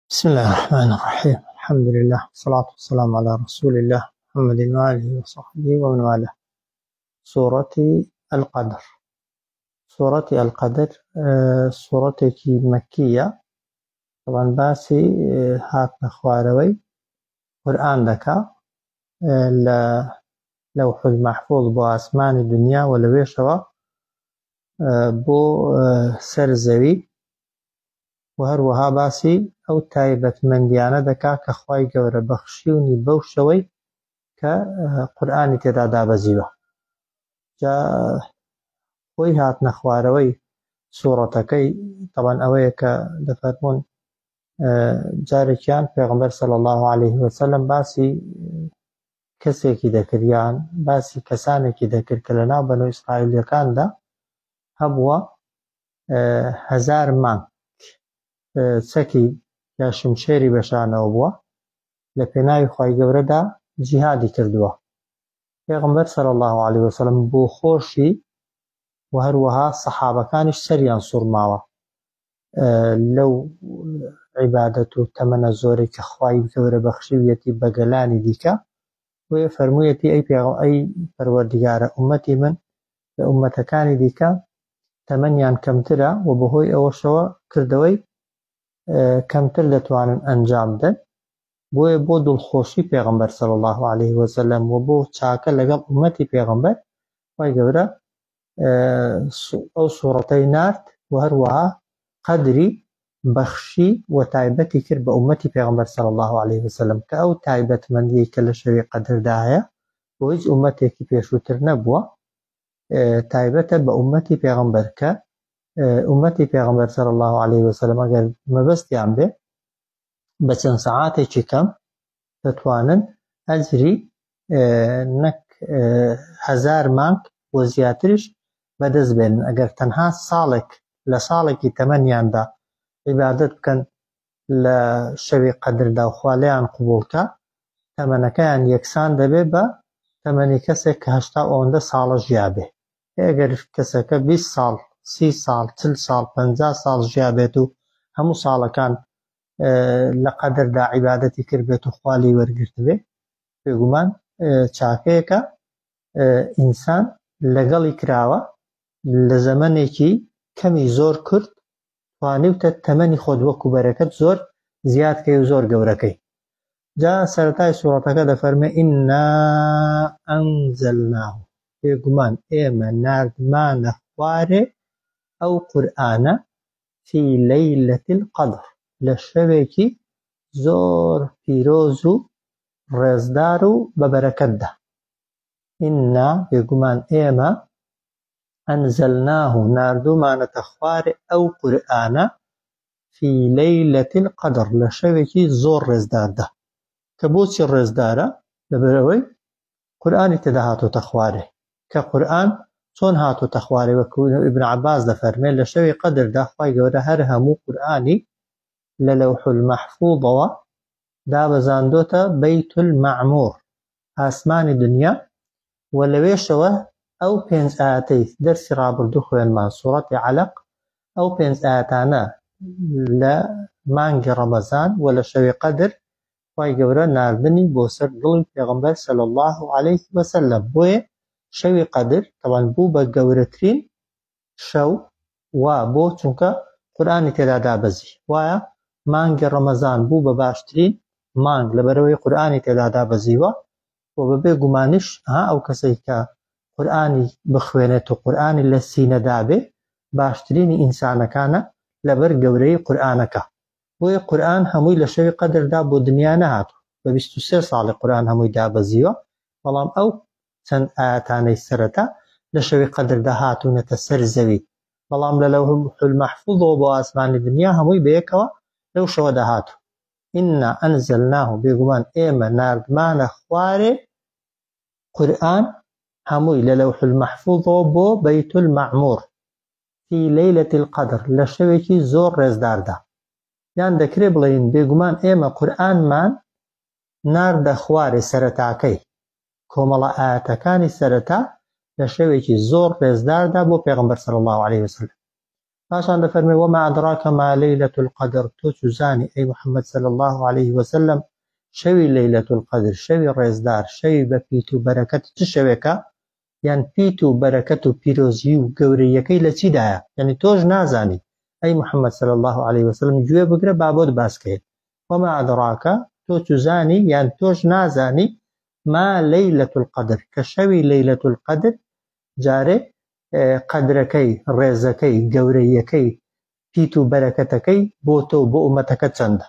بسم الله الرحمن الرحيم. الحمد لله والصلاة والسلام على رسول الله محمد وآله وصحبه ومن والاه. سورة القدر. سورة القدر سورة مكية، طبعا باسي هات خوارەوەی قورئان دەکا لەوح المحفوظ بۆ ئاسمانی دنیا و لەوێشەوە بۆ سەر زەوی، و هەروەها باسی ئەو تایبەتمەندیانە دەکا کە خوای گەورە بەخشیونی بەو شەوەی کە قورئانی تێدا دابەزیوە. جا خۆی هاتنە خوارەوەی سوورەتەکەی طبعا ئەوەیە کە دەفەرمون جارێکیان پێغەمبەر صلی الله عليه وسلم باسی کەسێکی دەکرد یان باسی کەسانێکی دەکرد کە لەناو بەنو ئیسرائیلەکاندا هەبووە 1000 مانگ چەکی یا شمشێری بەشانەوە بووە، لە پێناوی خوای گەورەدا جیهادی کردووە. پێغەمبەر صلی الله عليه وسلم بۆ خۆشی و هەروەها سەحابەکانیش سەریان سوڕماوە لەو عیبادەت و تەمەنە زۆرەی کە خوای گەورە بەخشیویەتی بە گەلانی دیکە، وێ فەرموویەتی ئەی پەروەردیگارە، ئومەتی من لە ئومەتەکانی دیکە تەمەنیان کەمترە و بەهۆی ئەوەشەوە کردەوەی کەمتر دەتوانن ئەنجام بدەن، بۆیە بۆ دڵخۆشی پێغەمبەر صلی الله عليه وسلم و بۆ چاکە لەگەڵ ئومەتی پێغەمبەر خوای گەورە ئەو سوورەتەی نارد و هەروەها قەدری بەخشی و تایبەتی کرد بە ئومەتی پێغەمبەر صلی الله عليه وسلم کە ئەو تایبەتمەندیی کە لە شەوی قەدردا هەیە بۆ هیچ ئومەتێکی پێشووتر نەبووە، تایبەتە بە ئومەتی پێغەمبەر کە ئومەتی پێغەمبەر صلی الله عليه وسلم ئەگەر مەبەستیان بێ بە چەند سەعاتێکی کەم دەتوانن ئەجری نەک 1000 مانگ و زیاتریش بەدەست بێنن ئەگەر تەنها ساڵێک لە ساڵێکی تەمەنیاندا عیبادەت بکەن لە شەوی قەدردا و خوا لێیان قبوڵکە، تەمەنەکەیان یەکسان دەبێ بە تەمەنی کەسێک کە 80 ئەوەندە ساڵە ژیا بێ. ئەگەر کەسەکە 20 ساڵ 30 ساڵ 40 ساڵ 50 ساڵ ژیا بێت و هەموو ساڵەکان لە قەدردا عیبادەتی کرد بێت و خوا لێی وەرگرت بێ، بێگومان چاکەیەکە ئینسان لەگەڵی کراوە لە زەمەنێکی کەمی زۆر کورت توانیوتە تەمەنی خۆت وەکو بەرەکەت زۆر زیادکەی و زۆر گەورەکەی. جا سەرەتای سوورەتەکە دەفەرمێ ئینا ئەنزەلناه، بێگومان ئێمە ناردمانە خوارێ ئەو قورئانە فی لەیلەتی القەدر، لە شەوێکی زۆر پیرۆز و ڕێزدار و بەبەرەکەتدا. ئینا بێگومان ئێمە ئەنزەلناه ناردومانەتە خوارێ ئەو قورئانە فی لەیلەتی القەدر، لە شەوێکی زۆر ڕێزداردا. کە بۆچی ڕێزدارە؟ لەبەرەوەی قورئانی تێدا هاتۆتە خوارێ، کە قورئان چۆن هاتۆتە خوارێ؟ وەکو ئیبن عەباس دەفەرمێت لە شەوی قەدردا خوای گەورە هەر هەموو قورئانی لە لەوح المەحفوظەوە دابەزاندۆتە بەیت المەعموور، ئاسمانی دنیا، و لەوێشەوە ئەو 5 ئایەتەی دەرسی ڕابردوو خوێنمان سوورەتی عەلەق، ئەو 5 ئایەتانە لە مانگی ڕەمەزان و لە شەوی قەدر خوای گەورە ناردنی بۆ سەر دڵی پێغەمبەر صلی الله عليه وسلم. بۆیە شەوی قەدر طبعا بوو بە گەورەترین شەو، و بۆ چونکە قورئانی تێدا دابەزی، وایە مانگی ڕەمەزان بوو بە باشترین مانگ لەبەرەوەی قورئانی تێدا دابەزیوە، و بەبێ گومانیش ئەو کەسێک کە قورئانی بخوێنێت و قورئانی لە سینەدا بێ باشترینی ئینسانەکانە لەبەر گەورەی قورئانەکە. بۆیە قورئان هەمووی لە شەوی قەدردا بۆ دنیا نەهاتوو، بە 23 ساڵی قورئان هەمووی دابەزیوە، بەڵام ئەو چەند ئایەتانەی سەرەتا لە شەوی قەدردا هاتوونەتە سەر زەوی، بەڵام لە لەوح المەحفوظەوە بۆ ئاسمانی دنیا هەمووی بەیەکەوە لەو شەوەدا هاتوو. ئینا ئەنزەلناه، بێگومان ئێمە ناردمانە خوارێ قورئان هەمووی لە لەوح المەحفوظەوە بۆ بەیت المەعموور فی لەیلەتی القەدر، لە شەوێکی زۆر ڕێزداردا. یان دەکرێ بڵێین بێگومان ئێمە قورئانمان ناردە خوارێ سەرەتاکەی کۆمەڵە ئایەتەکانی سەرەتا لە شەوێکی زۆر ڕێزداردا بۆ پێغەمبەر صلی الله عليه وسلم. پاشان دەفەرمێ وما أدراك ما ليلة القدر تۆ چوزانی ئەی محەممەد صلى الله عليه وسلم شەوی ليلة القدر شەوی ڕێزدار شەوی بە پیت و بەرەکەت چ شەوێکە یان پیت و بەرەکەت و پیرۆزی و گەورەیەکەی لە چیدایە یعنی تۆش نازانی ئەی محەممەد صلى الله عليه وسلم گوێ بگرە با بۆت باسکەیت وما أدراك تۆ چوزانی یان تۆش نازانی ما ليلة القدر کە شەوی ليلة القدر جارێ قەدرەکەی ڕێزەکەی گەورەیەکەی پیت و بەرەکەتەکەی بۆ تۆ بۆ ئومەتەکە چەندە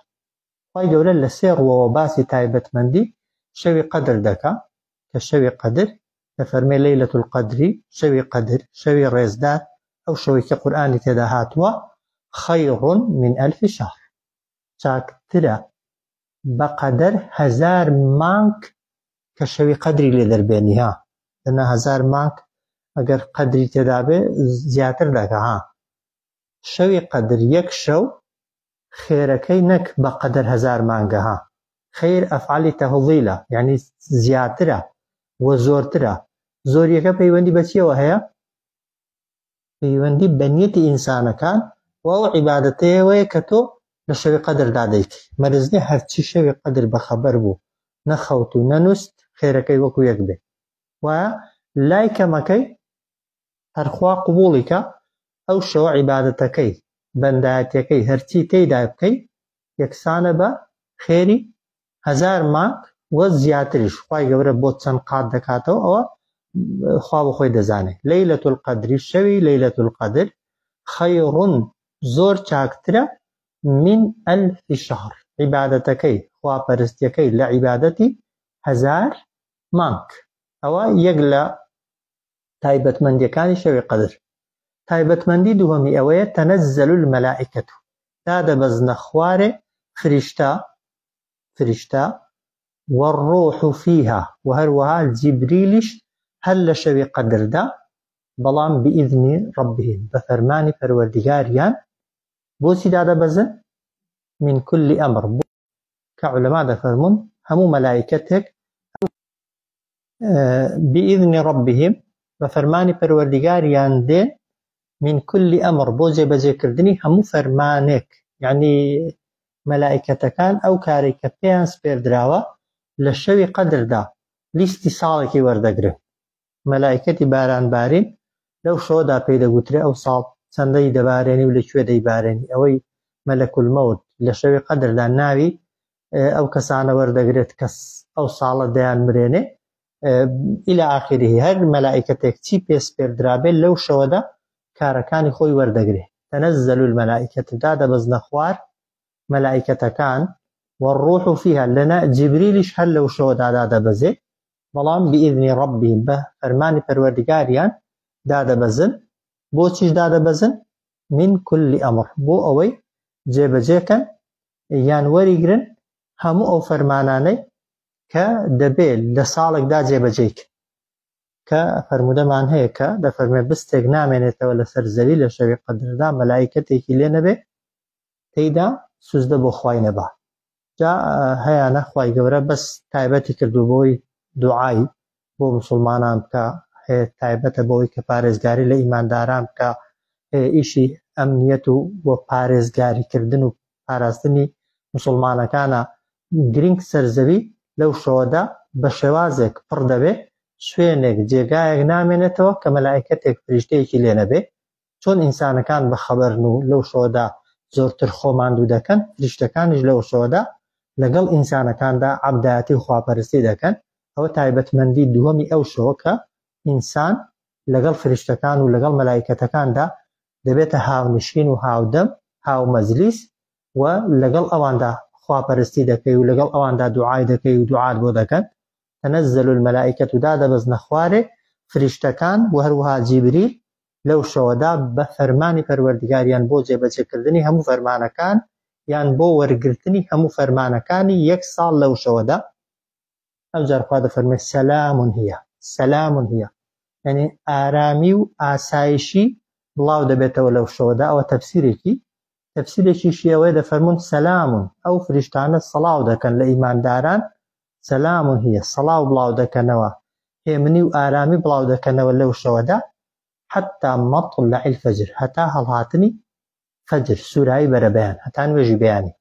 خی گەورە لە سێ ڕوەوە باسی تایبەتمەندی شەوی قەدر دەکا کە شەوی قەدر دەفەرمێ لەیلەت القەدری شەوی قەدر شەوی ڕێزدار ئەو شەوەی کە قورئانی تێدا هاتووە خەیڕ من ئەلف شەهر چاکترە بە قەدەر 1000 مانگ کە شەوی قەدری لێ دەربێنی ها لەنا 1000 مانگ ئەگەر قەدری تێدا بێ زیاتر دەکا ها شەوی قەدر یەک شەو خێرەکەی نەک بە قەدەر 1000 مانگە ها خیر ئەفعالی تەفضیلە یعنی زیاترە و زۆرترە زۆریەکە پەیوەندی بە چیەوە هەیە پەیوەندی بە نیەتی ئینسانەکان و ئەو عیبادەتەیەوەیە کە تۆ لە شەوی قەدردا دەیکەی مەرجنی هەرچی شەوی قەدر بەخەبەر بوو نەخەوت و نەنووست خێرەکەی وەکو یەک بێ وایە لای کەمەکەی هەرخوا قبوڵیکە ئەو شەوە عیبادەتەکەی بەندایەتەکەی هەرچی تێیدا بکەی یەکسانە بە خێری 1000 مانگ وە زیاتریش خوای گەورە بۆ چەند قات دەکاتەوە ئەوە خوا بە خۆی دەزانێت لەیلەت القەدری شەوی لەیلەت القەدر خەیڕ زۆر چاکترە من ئەلف شەهر عیبادەتەکەی خواپەرستیەکەی لە عیبادەتی 1000 مانگ ئەوە یەک لە تایبەتمەندیەکانی شەوی قەدر تایبەتمەندی دووەمی ئەوەیە تەنەزەل المەلائکەت دادەبەزنە خوارێ فریشتە والروح فيها وهروها جبريلش هل لشوي قدر دا بلان بإذن ربهم بفرمان پروردگاريان بوسي دادا بزن من كل أمر كعلماء دا فرمون همو ملائكتك بإذن ربهم بفرمان پروردگاريان دين من كل أمر بوزي بزي كردني همو فرمانك يعني ملائكتكان أو كاريكتيان سبير دراوة لشوي قدر دا لیستی ساڵێکی وەردەگرن مەلایکەتی بارانبارین لەو شۆدا پێدەگوترێ ئەو ساڵ چەندەی دەبارێنی و لەکوێ دەیبارێنی ئەوەی مەلەکول مەوت لە شەوی قەدردا ناوی ئەو کەسانە وەردەگرێت کە ئەو ساڵە دەیان مرێنێ إلى آخره هەر مەلایکەتێک چی پێسپێردرابێت لەو شەوەدا کارەکانی خۆی وەردەگرێ تەنەزەل المەلائکەت دادەبەزنە خوار مەلایکەتەکان والروح فيها لنا جبريلش هل لو شو دادا دبزي بلان بإذن ربهم به فرماني پروردگاريان دادا بزن بو چيش دادا بزن من كل أمر بو أوي جيب جيكن يان وريقرن همو أو فرماناني كدبيل لسالك دا جيب جيك كفرموده من هيك دا فرمي بستيق نامينيتا ولا سرزوي لشوي قدر دا ملائكتي كلينا بي تيدا سوزده بو خواينه با جا هەیانە خوای گەورە بەس تایبەتی کردو بۆی دوعای بۆ مسلمانان بکە تایبەتە بۆی کە پارێزگاری لە ئیمانداران بکە ئیشی ئەمنیەت و بۆ پارێزگاریکردن و پاراستنی مسلمانەکانە گرنگ سەرزەوی لەو شەوەدا بە شێوازێک پڕ دەبێ شوێنێک جێگایەک نامێنێتەوە کە مەلایکەتێک فریشتەیەکی لێ نەبێ چۆن ئینسانەکان بەخەبەرن و لەو شەوەدا زۆرتر خۆماندوو دەکەن فریشتەکانیش لەو شەوەدا لەگەڵ ئینسانەکاندا عەبدایەتی و خواپەرستی دەکەن ئەوە تایبەتمەندی دووەمی ئەو شەوە کە ئینسان لەگەڵ فریشتەکان و لەگەڵ مەلایکەتەکاندا دەبێتە هاونشین و هاودەم هاومەجلیس و لەگەڵ ئەواندا خواپەرستی دەکەی و لەگەڵ ئەواندا دوعای دەکەی و دوعات بۆ دەکەن تەنەزەل المەلائکەت و دادەبەزنە خوارێ فریشتەکان و هەروەها جیبریل لەو شەوەدا بە فەرمانی پەروەردگاریان بۆ جێبەجێکردنی هەموو فەرمانەکان یان بۆ وەرگرتنی هەموو فەرمانەکانی یەک ساڵ لەو شەوەدا ئەوجار خوا دەفەرمێ سەلامون هیە یعنی ئارامی و ئاسایشی بڵاو دەبێتەوە لەو شەوەدا ئەوە تەفسیرێکیشی ئەوەیە دەفەرمون سەلامون ئەو فریشتانە سەڵاو دەکەن لە ئیمانداران سەلامون هیە سەڵاو بڵاو دەکەنەوە هێمنی و ئارامی بڵاو دەکەنەوە لەو شەوەدا حتى مطلع الفجر هەتا هەڵهاتنی فجر سوورایی بەرەبەیان هەتا نوێژی بەیانی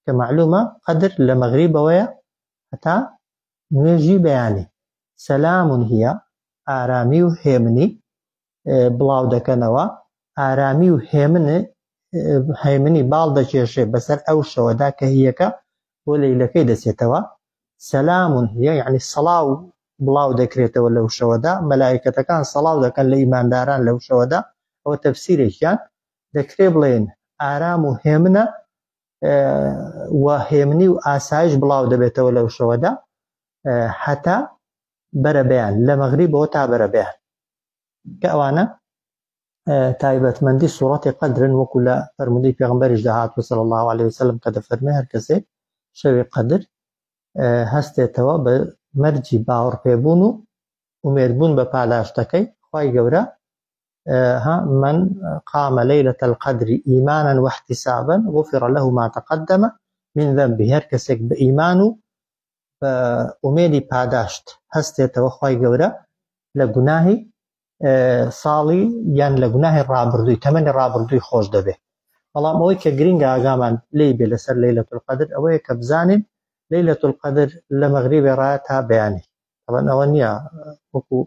کە معلومە قەدر لە مەغریبەوەیە هەتا نوێژی بەیانی. سەلامون هیە ئارامی و هێمنی بڵاو دەکەنەوە، ئارامی و هێمنی باڵ دەکێشێ بەسەر ئەو شەوەدا کە هیەکە بۆ لەیلەکەی دەچێتەوە. سەلامون هیە یعنی سەڵاو بڵاو دەکرێتەوە لەو شەوەدا، مەلایکەتەکان سەڵاو دەکەن لە ئیمانداران لەو شەوەدا. ئەوە تەفسیرێکیان دەکرێ بڵێن ئارام و هێمنە و هێمنی و ئاسایش بڵاو دەبێتەوە لەو شەوەدا هەتا بەرەبەیان لە مەغریبەوە تا بەرەبەیان کە ئەوانە تایبەتمەندی سوڕەتی قەدرن وەکو لە فەرمودەی پێغەمبەریش داهاتوە صلی الله عليه وسلم کە دەفەرمێ هەر کەسێ شەوی قەدر هەستێتەوە بە مەرجی باوەڕ پێبوون و ئومێدبوون بە پاداشتەکەی خوای گەورە. من قام ليلة القدر إيمانا واحتسابا غفر له ما تقدم من ذنبه. هەر کەسێک بە ئیمان و بە ئومێدی پاداشت هەستێتەوە خوای گەورە لە گوناهی ساڵی یان لە گوناهی ڕابردووی تەمەنی ڕابردووی خۆش دەبێت. بەڵام ئەوەی کە گرنگە ئاگامان لێی بێ لەسەر لەیلەت القەدر ئەوەیە کە بزانین لەیلەت القەدر لە مەغریبێ ڕایە تا بەیانی. طبعاً ئەوە نییە وەکو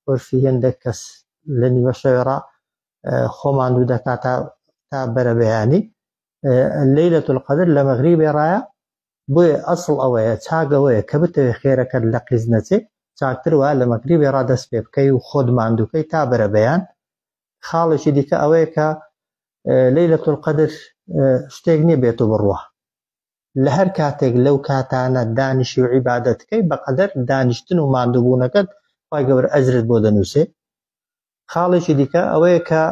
عورفی هێندێک کەس لە نیوە شەوێڕا خۆمان دوو دەکات تا بەرە بەیانی. لەیلەت القەدر لە مەغریبێ ڕایە، بۆیە ئەسڵ ئەوەیە چاگەوەیە کە بتەوێ خێرەکەت لە قیز نەچێت چاکتر وایە لە مەغریبێ ڕا دەست پێ بکەی و خۆت ماندووکەی تا بەرە بەیان. خاڵێکی دیکە ئەوەیە کە لەیلەت القەدر شتێک نییە بێت و بڕوە لە هەر کاتێک لەو کاتانە دانیشی و عیبادەتکەی بەقەدەر دانیشتن و ماندووبوونەکەت خوای گەورە ئەجرت بۆ دەنووسێ. خاڵێکی دیکە ئەوەیە کە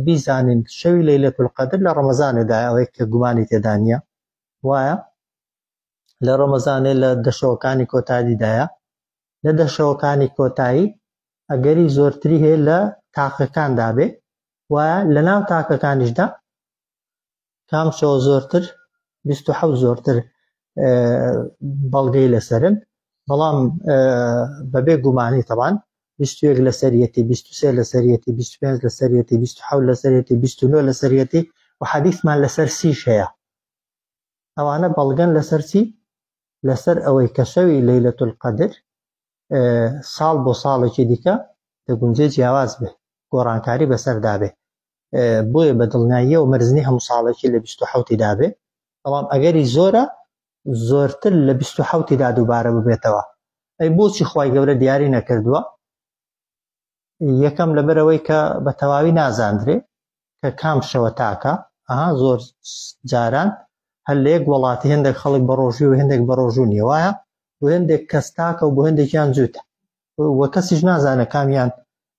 بیزانین شەوی لەیلەت القەدر لە ڕەمەزانێدایە، ئەوەیە کە گومانی تێدا نییە وایە لە ڕەمەزانێ لە دەشەوەکانی کۆتاییدایە. لە دەشەوەکانی کۆتایی ئەگەری زۆرتری هەیە لە تاقەکاندا بێ وایە لە ناو تاقەکانیشدا کام شەوە زۆرتر 27 زۆرتر بەڵگەی لەسەرن، بەڵام بەبێ گومانی تەبان 21 لە سەرەتی، 23 لە سەرەتی، 25 لە سەرەتی، 27 لە سەرەتی، 29 لە سەرەتی و حەدیثمان لەسەر 30 هەیە. ئەوانە بەڵگەن لەسەر چی؟ لەسەر ئەوەی کە شەوی لەیلەت القەدر ساڵ بۆ ساڵێکی دیکە دەگونجێ جیاواز بێ، گۆڕانکاری بەسەردا بێ، بۆیە بە دڵنیاییە و مەرزنی هەموو ساڵێکی لە 27 دا بێ. بەڵام ئەگەری زۆرە زۆرتر لە 27 دا دووبارە ببێتەوە. ئەی بۆچی خوای گەورە دیاری نەکردووە؟ یەکەم لەبەرەوەی کە بە تەواوی نازاندرێ کە کام شەوە تاکە. زۆر جاران هەر لە یەک وڵاتی هەندێک خەڵک بە ڕۆژوو و هەندێک بە ڕۆژوو نیە، وایە بۆ هەندێک کەس تاکە و بۆ هەندێکیان جووتە وە کەسیش نازانە کامیان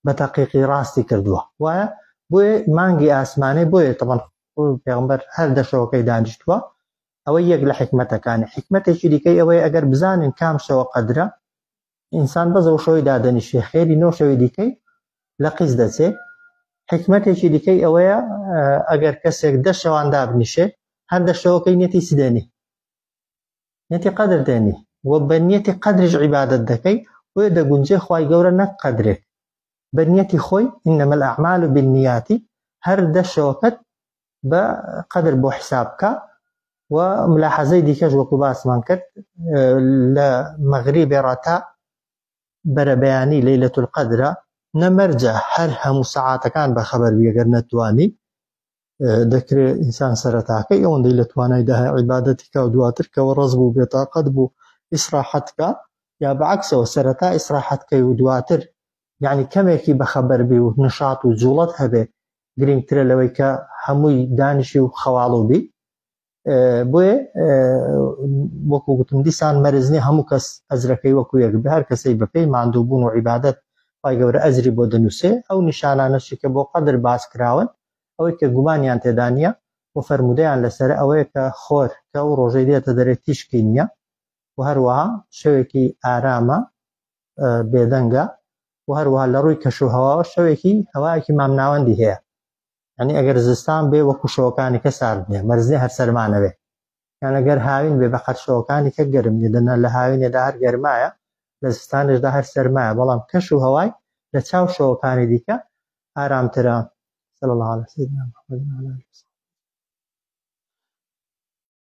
بە تەقیقی ڕاستی کردووە. وایە بۆیە مانگی ئاسمانەی بۆیە تەبەن پێغەمبەر هەر دەشەوەکەی دانیشتووە. ئەوە یەک لە حکمەتەکانی. حکمەتێکی دیکەی ئەوەیە ئەگەر بزانین کام شەوە قەدرە ئینسان بەزەو شەوەی دادەنیشێ خێری نۆ شەوی دیکەی لە قیز دەچێ. حکمەتێکی دیکەی ئەوەیە ئەگەر کەسێک 10 شەوان دابنیشێ هەر دەشەوەکەی نێتی سدێنی نێتی قەدر دێنی و بە نیەتی قەدریش عیبادەت دەکەی بۆیە دەگونجێ خوای گەورە نەک قەدرێک بە نیەتی خۆی ئینەمە الأعمال بالنیات هەر دەشەوەکەت بە قەدر بۆ حساب بکە. و ملاحەزەی دیکەش وەکو باسمان کرد لە مەغریبێ ڕاتا بەرەبەیانی لەیلەت القەدرە نەمەرجە هەر هەموو سەعاتەکان بە خەبەر بی ئەگەر نەتوانی دەکرێت ئینسان سەرەتاکەی ئەوەندەی لە توانایدا هەیە عیبادەتی کە و دواتر کەەوە ڕەز بوو بێتاقەت بوو ئیسراحەتکە یا بەعەکسەوە سەرەتا ئیسراحەتکەی و دواتر یعنی کەمێکی بەخەبەر بی و نشاط و جوڵەت هەبێ گرنگترە لەوەی کە هەمووی دانیشی و خەواڵ بی. بۆیە وەکو گوتم دیسان مەرزنی هەموو کەس ئەجرەکەی وەکو یەک بە هەر کەسەی بەپێی ماندووبوون و عیبادەت خوای گەورە ئەجری بۆ دەنووسێ. ئەو نیشانانەشی کە بۆ قەدر باس کراون ئەوەی کە گومانیان تێدا نییە و فەرمودەیان لەسەر ئەوەیە کە خۆر کە ئەو ڕۆژەی دێتە دەرێت تیشکی نییە و هەروەها شەوێکی ئارامە بێدەنگە و هەروەها لە ڕووی کەش و هەواوە شەوێکی هەوایەکی مامناوەندی هەیە. یعنی ئەگەر زستان بێ وەکو شەوەکانی کە سارد نیە مەرزنی هەر سەرمانەوێ، یان ئەگەر هاوین بێ بەقەت شەوەکانی کە گەرم نیە دەنا لە هاوینێدا هەر گەرمایە لە زستانشدا هەر سەرمایە، بەڵام کەش و هەوای لە چاو شەوەکانی دیکە ئارامترە. صلی الله علیه و سیدنا محمد.